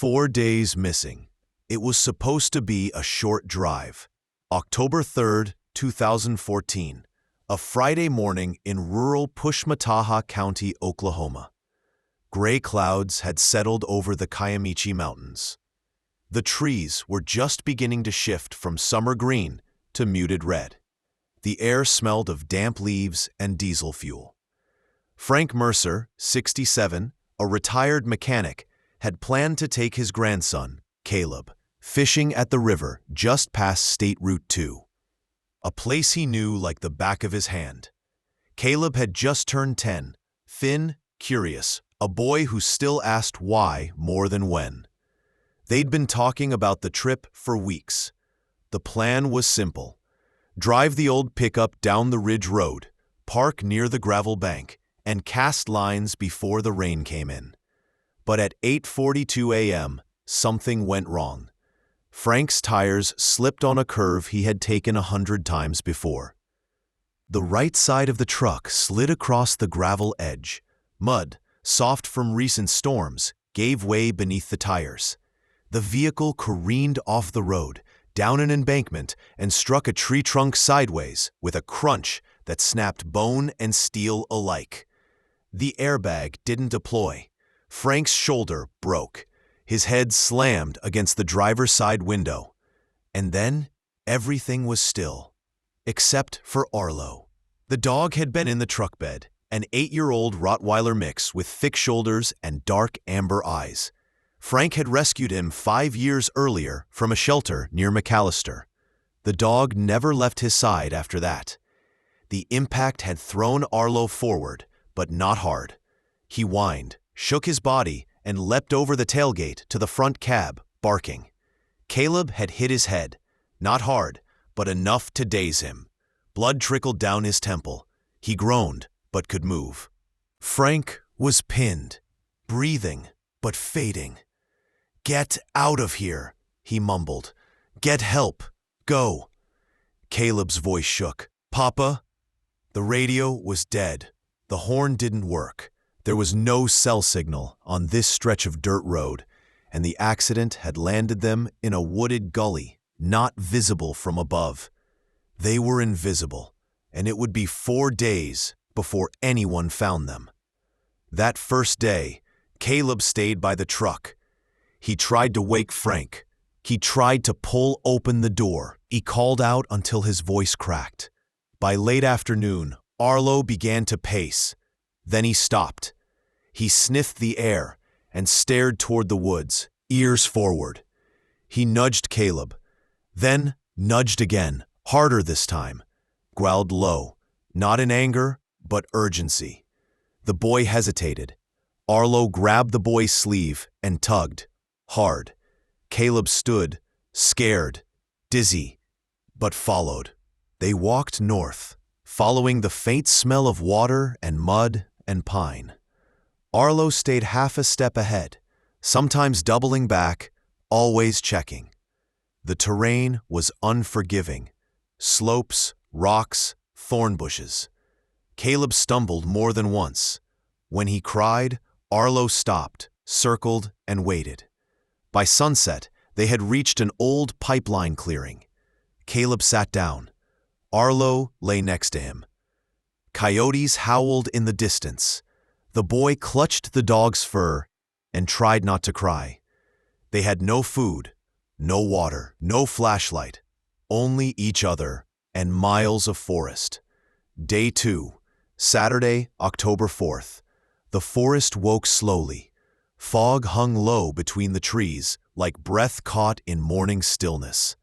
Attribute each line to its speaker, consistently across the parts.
Speaker 1: 4 days missing. It was supposed to be a short drive. October 3rd, 2014, a Friday morning in rural Pushmataha County, Oklahoma. Gray clouds had settled over the Kiamichi Mountains. The trees were just beginning to shift from summer green to muted red. The air smelled of damp leaves and diesel fuel. Frank Mercer, 67, a retired mechanic, had planned to take his grandson, Caleb, fishing at the river just past State Route 2, a place he knew like the back of his hand. Caleb had just turned 10, thin, curious, a boy who still asked why more than when. They'd been talking about the trip for weeks. The plan was simple. Drive the old pickup down the ridge road, park near the gravel bank, and cast lines before the rain came in. But at 8:42 a.m., something went wrong. Frank's tires slipped on a curve he had taken 100 times before. The right side of the truck slid across the gravel edge. Mud, soft from recent storms, gave way beneath the tires. The vehicle careened off the road, down an embankment, and struck a tree trunk sideways with a crunch that snapped bone and steel alike. The airbag didn't deploy. Frank's shoulder broke. His head slammed against the driver's side window. And then everything was still, except for Arlo. The dog had been in the truck bed, an 8-year-old Rottweiler mix with thick shoulders and dark amber eyes. Frank had rescued him 5 years earlier from a shelter near McAllister. The dog never left his side after that. The impact had thrown Arlo forward, but not hard. He whined, shook his body, and leapt over the tailgate to the front cab, barking. Caleb had hit his head, not hard, but enough to daze him. Blood trickled down his temple. He groaned, but could move. Frank was pinned, breathing, but fading. "Get out of here," he mumbled. "Get help. Go." Caleb's voice shook. "Papa?" The radio was dead. The horn didn't work. There was no cell signal on this stretch of dirt road, and the accident had landed them in a wooded gully, not visible from above. They were invisible, and it would be 4 days before anyone found them. That first day, Caleb stayed by the truck. He tried to wake Frank. He tried to pull open the door. He called out until his voice cracked. By late afternoon, Arlo began to pace. Then he stopped. He sniffed the air and stared toward the woods, ears forward. He nudged Caleb, then nudged again, harder this time, growled low, not in anger, but urgency. The boy hesitated. Arlo grabbed the boy's sleeve and tugged. Hard. Caleb stood, scared, dizzy, but followed. They walked north, following the faint smell of water and mud and pine. Arlo stayed half a step ahead, sometimes doubling back, always checking. The terrain was unforgiving. Slopes, rocks, thorn bushes. Caleb stumbled more than once. When he cried, Arlo stopped, circled, and waited. By sunset, they had reached an old pipeline clearing. Caleb sat down. Arlo lay next to him. Coyotes howled in the distance. The boy clutched the dog's fur and tried not to cry. They had no food, no water, no flashlight, only each other and miles of forest. Day 2, Saturday, October 4th. The forest woke slowly. Fog hung low between the trees, like breath caught in morning stillness.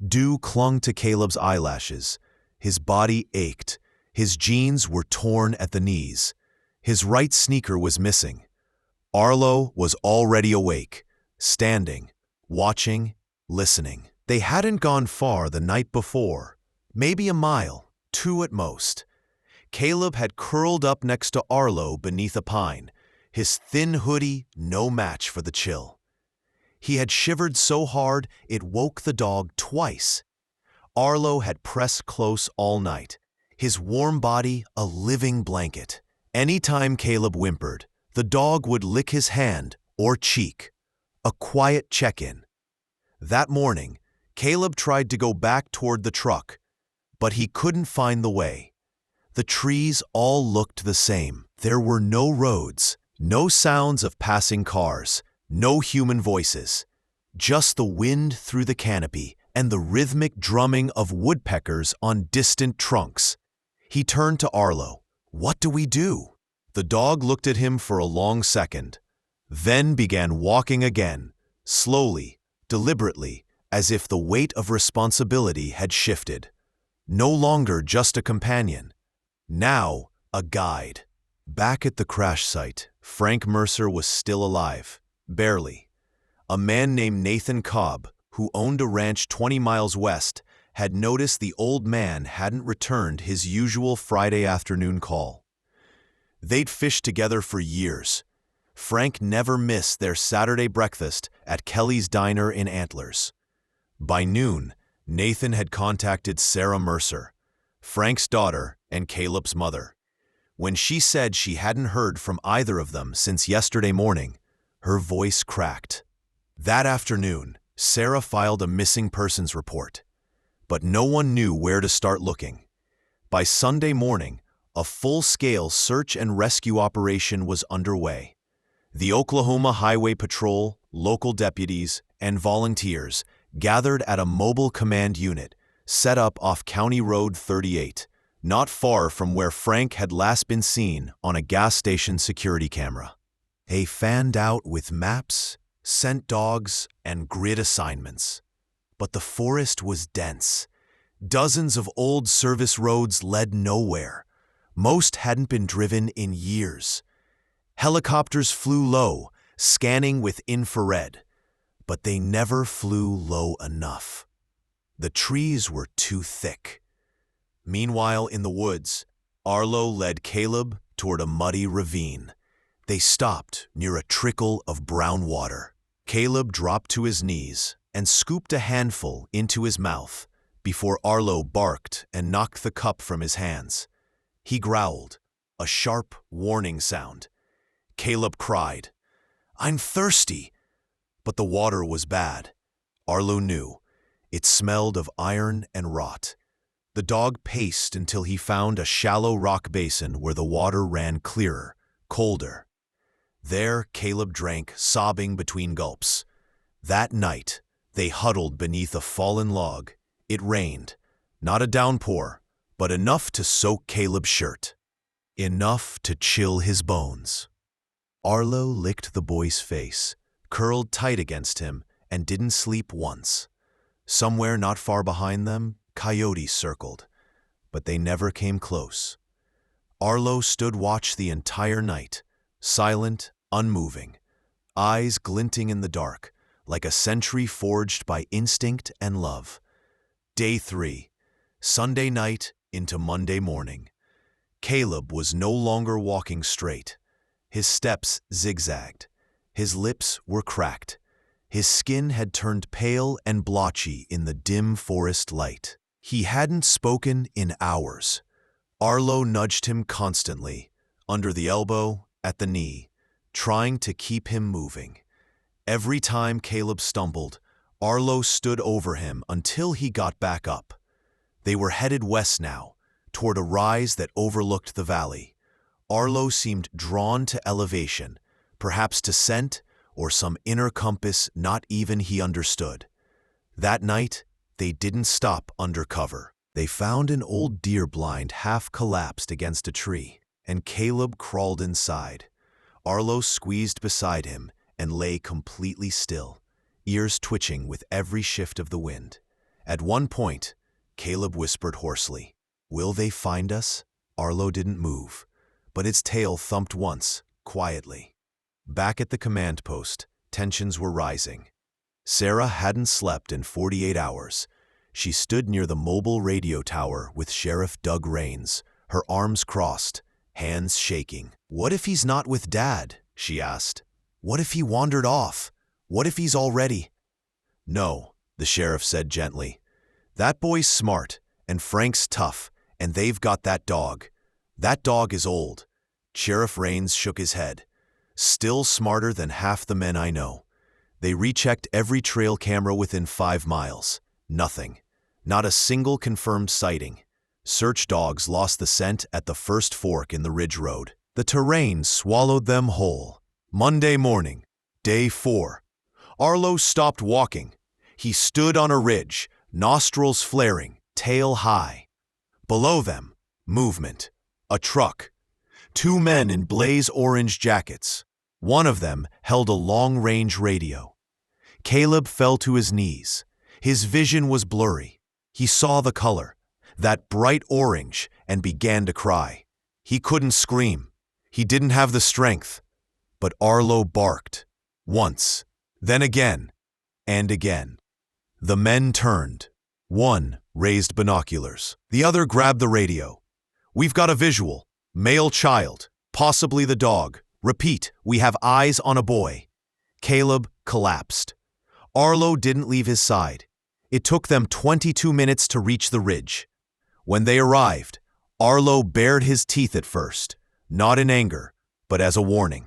Speaker 1: Dew clung to Caleb's eyelashes. His body ached. His jeans were torn at the knees. His right sneaker was missing. Arlo was already awake, standing, watching, listening. They hadn't gone far the night before, maybe a mile, 2 at most. Caleb had curled up next to Arlo beneath a pine, his thin hoodie no match for the chill. He had shivered so hard it woke the dog twice. Arlo had pressed close all night, his warm body a living blanket. Any time Caleb whimpered, the dog would lick his hand or cheek. A quiet check-in. That morning, Caleb tried to go back toward the truck, but he couldn't find the way. The trees all looked the same. There were no roads, no sounds of passing cars, no human voices, just the wind through the canopy and the rhythmic drumming of woodpeckers on distant trunks. He turned to Arlo. "What do we do?" The dog looked at him for a long second, then began walking again, slowly, deliberately, as if the weight of responsibility had shifted. No longer just a companion, now a guide. Back at the crash site, Frank Mercer was still alive, barely. A man named Nathan Cobb, who owned a ranch 20 miles west, had noticed the old man hadn't returned his usual Friday afternoon call. They'd fished together for years. Frank never missed their Saturday breakfast at Kelly's Diner in Antlers. By noon, Nathan had contacted Sarah Mercer, Frank's daughter and Caleb's mother. When she said she hadn't heard from either of them since yesterday morning, her voice cracked. That afternoon, Sarah filed a missing persons report, but no one knew where to start looking. By Sunday morning, a full-scale search and rescue operation was underway. The Oklahoma Highway Patrol, local deputies, and volunteers gathered at a mobile command unit set up off County Road 38, not far from where Frank had last been seen on a gas station security camera. They fanned out with maps, scent dogs, and grid assignments. But the forest was dense. Dozens of old service roads led nowhere. Most hadn't been driven in years. Helicopters flew low, scanning with infrared, but they never flew low enough. The trees were too thick. Meanwhile, in the woods, Arlo led Caleb toward a muddy ravine. They stopped near a trickle of brown water. Caleb dropped to his knees and scooped a handful into his mouth before Arlo barked and knocked the cup from his hands. He growled, a sharp warning sound. Caleb cried, "I'm thirsty!" But the water was bad. Arlo knew. It smelled of iron and rot. The dog paced until he found a shallow rock basin where the water ran clearer, colder. There, Caleb drank, sobbing between gulps. That night, they huddled beneath a fallen log. It rained, not a downpour, but enough to soak Caleb's shirt. Enough to chill his bones. Arlo licked the boy's face, curled tight against him, and didn't sleep once. Somewhere not far behind them, coyotes circled, but they never came close. Arlo stood watch the entire night, silent, unmoving, eyes glinting in the dark, like a sentry forged by instinct and love. Day 3, Sunday night into Monday morning. Caleb was no longer walking straight. His steps zigzagged. His lips were cracked. His skin had turned pale and blotchy in the dim forest light. He hadn't spoken in hours. Arlo nudged him constantly, under the elbow, at the knee, trying to keep him moving. Every time Caleb stumbled, Arlo stood over him until he got back up. They were headed west now, toward a rise that overlooked the valley. Arlo seemed drawn to elevation, perhaps to scent or some inner compass not even he understood. That night, they didn't stop under cover. They found an old deer blind half collapsed against a tree, and Caleb crawled inside. Arlo squeezed beside him and lay completely still, ears twitching with every shift of the wind. At one point, Caleb whispered hoarsely, "Will they find us?" Arlo didn't move, but its tail thumped once, quietly. Back at the command post, tensions were rising. Sarah hadn't slept in 48 hours. She stood near the mobile radio tower with Sheriff Doug Rains, her arms crossed, hands shaking. "What if he's not with Dad?" she asked. "What if he wandered off? What if he's already—" "No," the sheriff said gently. "That boy's smart, and Frank's tough, and they've got that dog. That dog is old." Sheriff Rains shook his head. "Still smarter than half the men I know. They rechecked every trail camera within 5 miles. Nothing. Not a single confirmed sighting. Search dogs lost the scent at the first fork in the ridge road. The terrain swallowed them whole. Monday morning, day 4. Arlo stopped walking. He stood on a ridge, nostrils flaring, tail high. Below them, movement. A truck. 2 men in blaze-orange jackets. One of them held a long-range radio. Caleb fell to his knees. His vision was blurry. He saw the color, that bright orange, and began to cry. He couldn't scream. He didn't have the strength. But Arlo barked. Once, then again, and again. The men turned. One raised binoculars. The other grabbed the radio. "We've got a visual. Male child, possibly the dog. Repeat, we have eyes on a boy." Caleb collapsed. Arlo didn't leave his side. It took them 22 minutes to reach the ridge. When they arrived, Arlo bared his teeth at first, not in anger, but as a warning.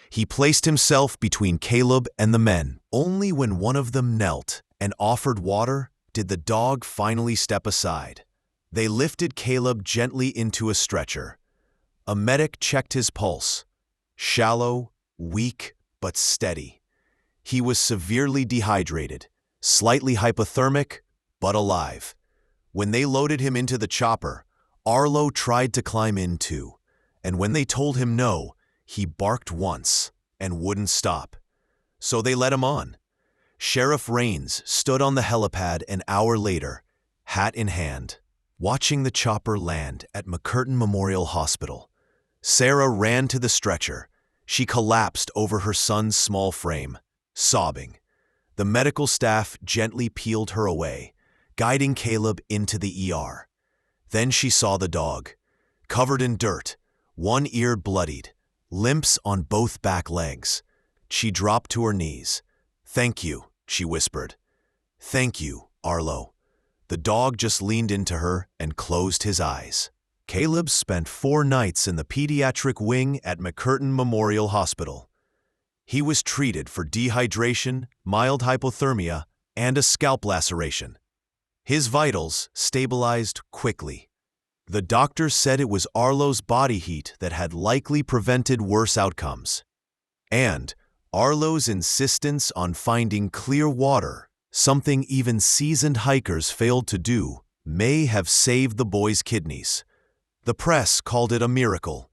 Speaker 1: He placed himself between Caleb and the men. Only when one of them knelt and offered water did the dog finally step aside. They lifted Caleb gently into a stretcher. A medic checked his pulse. Shallow, weak, but steady. He was severely dehydrated, slightly hypothermic, but alive. When they loaded him into the chopper, Arlo tried to climb in too, and when they told him no, he barked once and wouldn't stop. So they let him on. Sheriff Raines stood on the helipad an hour later, hat in hand, watching the chopper land at McCurtain Memorial Hospital. Sarah ran to the stretcher. She collapsed over her son's small frame, sobbing. The medical staff gently peeled her away, guiding Caleb into the ER. Then she saw the dog, covered in dirt, one ear bloodied, limps on both back legs. She dropped to her knees. "Thank you," she whispered. "Thank you, Arlo." The dog just leaned into her and closed his eyes. Caleb spent 4 nights in the pediatric wing at McCurtain Memorial Hospital. He was treated for dehydration, mild hypothermia, and a scalp laceration. His vitals stabilized quickly. The doctors said it was Arlo's body heat that had likely prevented worse outcomes. And Arlo's insistence on finding clear water, something even seasoned hikers failed to do, may have saved the boy's kidneys. The press called it a miracle,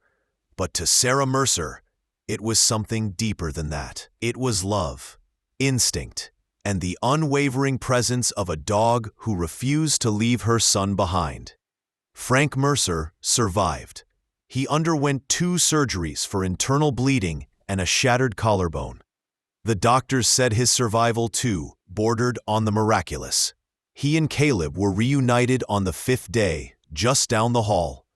Speaker 1: but to Sarah Mercer, it was something deeper than that. It was love, instinct, and the unwavering presence of a dog who refused to leave her son behind. Frank Mercer survived. He underwent 2 surgeries for internal bleeding and a shattered collarbone. The doctors said his survival, too, bordered on the miraculous. He and Caleb were reunited on the 5th day, just down the hall.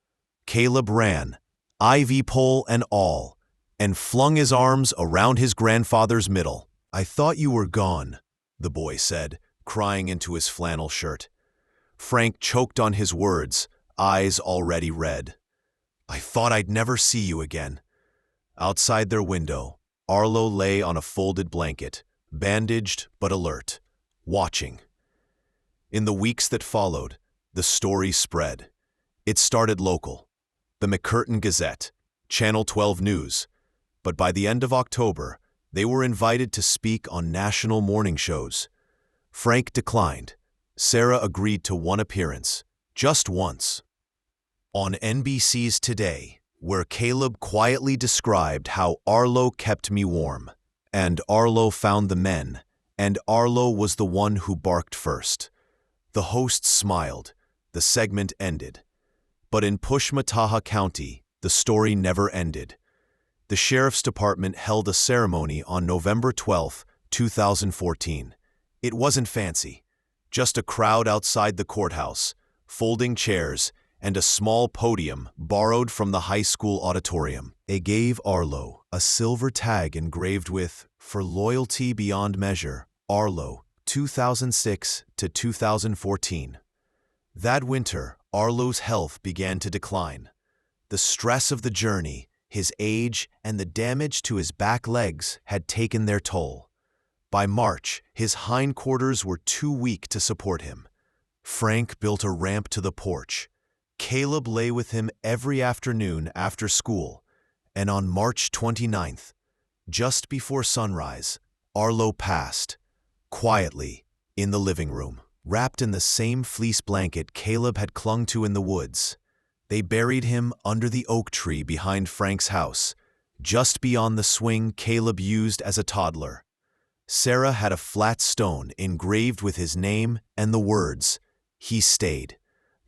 Speaker 1: Caleb ran, IV pole and all, and flung his arms around his grandfather's middle. "I thought you were gone," the boy said, crying into his flannel shirt. Frank choked on his words, eyes already red. "I thought I'd never see you again." Outside their window, Arlo lay on a folded blanket, bandaged but alert, watching. In the weeks that followed, the story spread. It started local, the McCurtain Gazette, Channel 12 News, but by the end of October, they were invited to speak on national morning shows. Frank declined. Sarah agreed to one appearance, just once. On NBC's Today, where Caleb quietly described how Arlo kept me warm, and Arlo found the men, and Arlo was the one who barked first. The host smiled. The segment ended. But in Pushmataha County, the story never ended. The Sheriff's Department held a ceremony on November 12, 2014. It wasn't fancy. Just a crowd outside the courthouse, folding chairs, and a small podium borrowed from the high school auditorium. They gave Arlo a silver tag engraved with, "For loyalty beyond measure, Arlo, 2006 to 2014. That winter, Arlo's health began to decline. The stress of the journey, his age, and the damage to his back legs had taken their toll. By March, his hindquarters were too weak to support him. Frank built a ramp to the porch. Caleb lay with him every afternoon after school, and on March 29th, just before sunrise, Arlo passed, quietly, in the living room, wrapped in the same fleece blanket Caleb had clung to in the woods. They buried him under the oak tree behind Frank's house, just beyond the swing Caleb used as a toddler. Sarah had a flat stone engraved with his name and the words, "He stayed."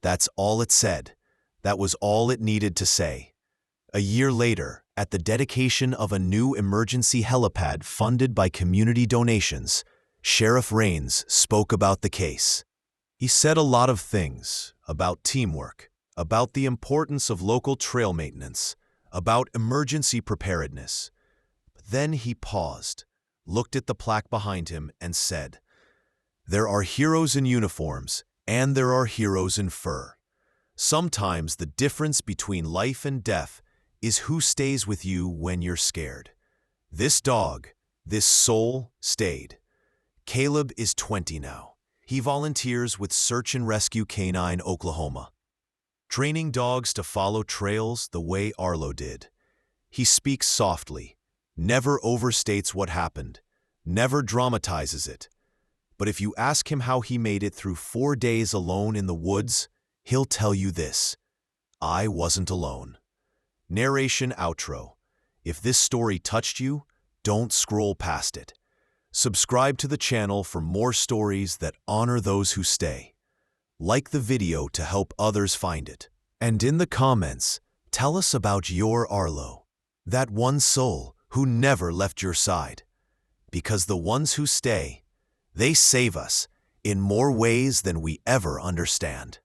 Speaker 1: That's all it said. That was all it needed to say. A year later, at the dedication of a new emergency helipad funded by community donations, Sheriff Rains spoke about the case. He said a lot of things about teamwork, about the importance of local trail maintenance, about emergency preparedness. But then he paused, looked at the plaque behind him, and said, "There are heroes in uniforms, and there are heroes in fur. Sometimes the difference between life and death is who stays with you when you're scared. This dog, this soul, stayed." Caleb is 20 now. He volunteers with Search and Rescue Canine Oklahoma, training dogs to follow trails the way Arlo did. He speaks softly, never overstates what happened, never dramatizes it. But if you ask him how he made it through 4 days alone in the woods, he'll tell you this: "I wasn't alone." Narration outro. If this story touched you, don't scroll past it. Subscribe to the channel for more stories that honor those who stay. Like the video to help others find it. And in the comments, tell us about your Arlo, that one soul who never left your side. Because the ones who stay, they save us in more ways than we ever understand.